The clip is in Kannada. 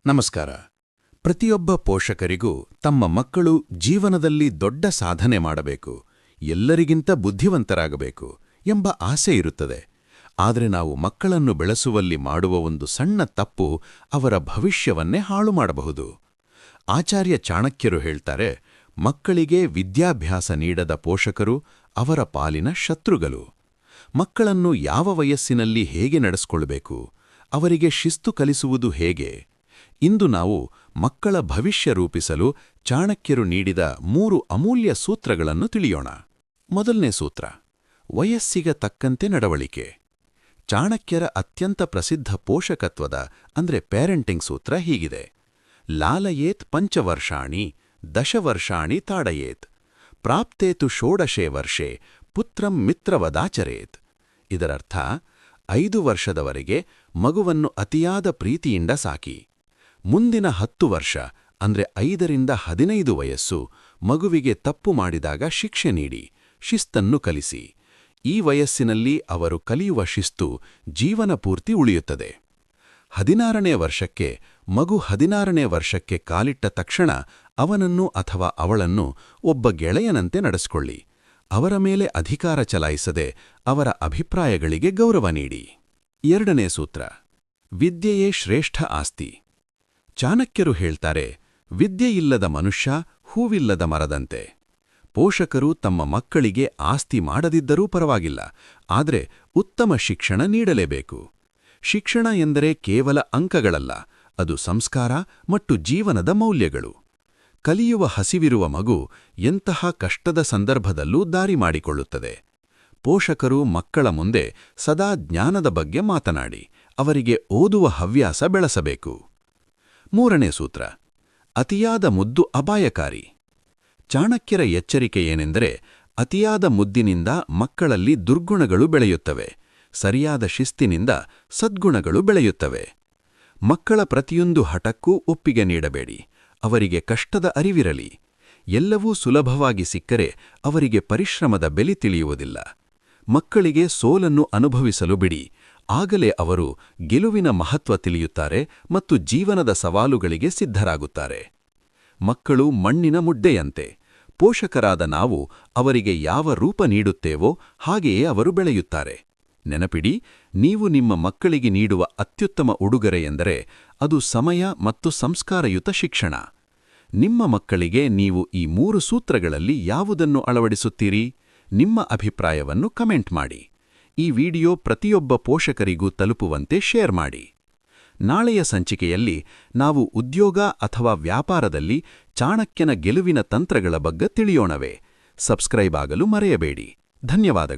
ನಮಸ್ಕಾರ. ಪ್ರತಿಯೊಬ್ಬ ಪೋಷಕರಿಗೂ ತಮ್ಮ ಮಕ್ಕಳು ಜೀವನದಲ್ಲಿ ದೊಡ್ಡ ಸಾಧನೆ ಮಾಡಬೇಕು, ಎಲ್ಲರಿಗಿಂತ ಬುದ್ಧಿವಂತರಾಗಬೇಕು ಎಂಬ ಆಸೆ ಇರುತ್ತದೆ. ಆದರೆ ನಾವು ಮಕ್ಕಳನ್ನು ಬೆಳೆಸುವಲ್ಲಿ ಮಾಡುವ ಒಂದು ಸಣ್ಣ ತಪ್ಪು ಅವರ ಭವಿಷ್ಯವನ್ನೇ ಹಾಳು ಮಾಡಬಹುದು. ಆಚಾರ್ಯ ಚಾಣಕ್ಯರು ಹೇಳ್ತಾರೆ, ಮಕ್ಕಳಿಗೆ ವಿದ್ಯಾಭ್ಯಾಸ ನೀಡದ ಪೋಷಕರು ಅವರ ಪಾಲಿನ ಶತ್ರುಗಳು. ಮಕ್ಕಳನ್ನು ಯಾವ ವಯಸ್ಸಿನಲ್ಲಿ ಹೇಗೆ ನಡೆಸಿಕೊಳ್ಳಬೇಕು, ಅವರಿಗೆ ಶಿಸ್ತು ಕಲಿಸುವುದು ಹೇಗೆ? ಇಂದು ನಾವು ಮಕ್ಕಳ ಭವಿಷ್ಯ ರೂಪಿಸಲು ಚಾಣಕ್ಯರು ನೀಡಿದ 3 ಅಮೂಲ್ಯ ಸೂತ್ರಗಳನ್ನು ತಿಳಿಯೋಣ. ಮೊದಲನೇ ಸೂತ್ರ: ವಯಸ್ಸಿಗೆ ತಕ್ಕಂತೆ ನಡವಳಿಕೆ. ಚಾಣಕ್ಯರ ಅತ್ಯಂತ ಪ್ರಸಿದ್ಧ ಪೋಷಕತ್ವದ ಪೇರೆಂಟಿಂಗ್ ಸೂತ್ರ ಹೀಗಿದೆ: ಲಾಲಯೇತ್ ಪಂಚವರ್ಷಾಣಿ ದಶವರ್ಷಾಣಿ ತಾಡಯೇತ್ ಪ್ರಾಪ್ತೇತು ಷೋಡಶೇ ವರ್ಷೆ ಪುತ್ರಂ ಮಿತ್ರವದಾಚರೇತ್. ಇದರರ್ಥ 5 ವರ್ಷದವರೆಗೆ ಮಗುವನ್ನು ಅತಿಯಾದ ಪ್ರೀತಿಯಿಂದ ಸಾಕಿ. ಮುಂದಿನ 10 ವರ್ಷ 5ರಿಂದ 15 ವಯಸ್ಸು ಮಗುವಿಗೆ ತಪ್ಪು ಮಾಡಿದಾಗ ಶಿಕ್ಷೆ ನೀಡಿ ಶಿಸ್ತನ್ನು ಕಲಿಸಿ. ಈ ವಯಸ್ಸಿನಲ್ಲಿ ಅವರು ಕಲಿಯುವ ಶಿಸ್ತು ಜೀವನ ಪೂರ್ತಿ ಉಳಿಯುತ್ತದೆ. 16ನೇ ವರ್ಷಕ್ಕೆ ಮಗು 16ನೇ ವರ್ಷಕ್ಕೆ ಕಾಲಿಟ್ಟ ತಕ್ಷಣ ಅವನನ್ನು ಅಥವಾ ಅವಳನ್ನು ಒಬ್ಬ ಗೆಳೆಯನಂತೆ ನಡೆಸಿಕೊಳ್ಳಿ. ಅವರ ಮೇಲೆ ಅಧಿಕಾರ ಚಲಾಯಿಸದೆ ಅವರ ಅಭಿಪ್ರಾಯಗಳಿಗೆ ಗೌರವ ನೀಡಿ. 2ನೇ ಸೂತ್ರ: ವಿದ್ಯೆಯೇ ಶ್ರೇಷ್ಠ ಆಸ್ತಿ. ಚಾಣಕ್ಯರು ಹೇಳ್ತಾರೆ, ವಿದ್ಯೆಯಿಲ್ಲದ ಮನುಷ್ಯ ಹೂವಿಲ್ಲದ ಮರದಂತೆ. ಪೋಷಕರು ತಮ್ಮ ಮಕ್ಕಳಿಗೆ ಆಸ್ತಿ ಮಾಡದಿದ್ದರೂ ಪರವಾಗಿಲ್ಲ, ಆದರೆ ಉತ್ತಮ ಶಿಕ್ಷಣ ನೀಡಲೇಬೇಕು. ಶಿಕ್ಷಣ ಎಂದರೆ ಕೇವಲ ಅಂಕಗಳಲ್ಲ, ಅದು ಸಂಸ್ಕಾರ ಮತ್ತು ಜೀವನದ ಮೌಲ್ಯಗಳು. ಕಲಿಯುವ ಹಸಿವಿರುವ ಮಗು ಎಂತಹ ಕಷ್ಟದ ಸಂದರ್ಭದಲ್ಲೂ ದಾರಿ ಮಾಡಿಕೊಳ್ಳುತ್ತದೆ. ಪೋಷಕರು ಮಕ್ಕಳ ಮುಂದೆ ಸದಾ ಜ್ಞಾನದ ಬಗ್ಗೆ ಮಾತನಾಡಿ ಅವರಿಗೆ ಓದುವ ಹವ್ಯಾಸ ಬೆಳೆಸಬೇಕು. 3ನೇ ಸೂತ್ರ: ಅತಿಯಾದ ಮುದ್ದು ಅಪಾಯಕಾರಿ. ಚಾಣಕ್ಯರ ಎಚ್ಚರಿಕೆ ಏನೆಂದರೆ, ಅತಿಯಾದ ಮುದ್ದಿನಿಂದ ಮಕ್ಕಳಲ್ಲಿ ದುರ್ಗುಣಗಳು ಬೆಳೆಯುತ್ತವೆ, ಸರಿಯಾದ ಶಿಸ್ತಿನಿಂದ ಸದ್ಗುಣಗಳು ಬೆಳೆಯುತ್ತವೆ. ಮಕ್ಕಳ ಪ್ರತಿಯೊಂದು ಹಠಕ್ಕೂ ಒಪ್ಪಿಗೆ ನೀಡಬೇಡಿ, ಅವರಿಗೆ ಕಷ್ಟದ ಅರಿವಿರಲಿ. ಎಲ್ಲವೂ ಸುಲಭವಾಗಿ ಸಿಕ್ಕರೆ ಅವರಿಗೆ ಪರಿಶ್ರಮದ ಬೆಲೆ ತಿಳಿಯುವುದಿಲ್ಲ. ಮಕ್ಕಳಿಗೆ ಸೋಲನ್ನು ಅನುಭವಿಸಲು ಬಿಡಿ, ಆಗಲೇ ಅವರು ಗೆಲುವಿನ ಮಹತ್ವ ತಿಳಿಯುತ್ತಾರೆ ಮತ್ತು ಜೀವನದ ಸವಾಲುಗಳಿಗೆ ಸಿದ್ಧರಾಗುತ್ತಾರೆ. ಮಕ್ಕಳು ಮಣ್ಣಿನ ಮುಡ್ಡೆಯಂತೆ. ಪೋಷಕರಾದ ನಾವು ಅವರಿಗೆ ಯಾವ ರೂಪ ನೀಡುತ್ತೇವೋ ಹಾಗೆಯೇ ಅವರು ಬೆಳೆಯುತ್ತಾರೆ. ನೆನಪಿಡಿ, ನೀವು ನಿಮ್ಮ ಮಕ್ಕಳಿಗೆ ನೀಡುವ ಅತ್ಯುತ್ತಮ ಉಡುಗೊರೆ ಎಂದರೆ ಅದು ಸಮಯ ಮತ್ತು ಸಂಸ್ಕಾರಯುತ ಶಿಕ್ಷಣ. ನಿಮ್ಮ ಮಕ್ಕಳಿಗೆ ನೀವು ಈ 3 ಸೂತ್ರಗಳಲ್ಲಿ ಯಾವುದನ್ನು ಅಳವಡಿಸುತ್ತೀರಿ? ನಿಮ್ಮ ಅಭಿಪ್ರಾಯವನ್ನು ಕಮೆಂಟ್ ಮಾಡಿ. ಈ ವಿಡಿಯೋ ಪ್ರತಿಯೊಬ್ಬ ಪೋಷಕರಿಗೂ ತಲುಪುವಂತೆ ಶೇರ್ ಮಾಡಿ. ನಾಳೆಯ ಸಂಚಿಕೆಯಲ್ಲಿ ನಾವು ಉದ್ಯೋಗ ಅಥವಾ ವ್ಯಾಪಾರದಲ್ಲಿ ಚಾಣಕ್ಯನ ಗೆಲುವಿನ ತಂತ್ರಗಳ ಬಗ್ಗೆ ತಿಳಿಯೋಣವೇ. ಸಬ್ಸ್ಕ್ರೈಬ್ ಆಗಲು ಮರೆಯಬೇಡಿ. ಧನ್ಯವಾದಗಳು.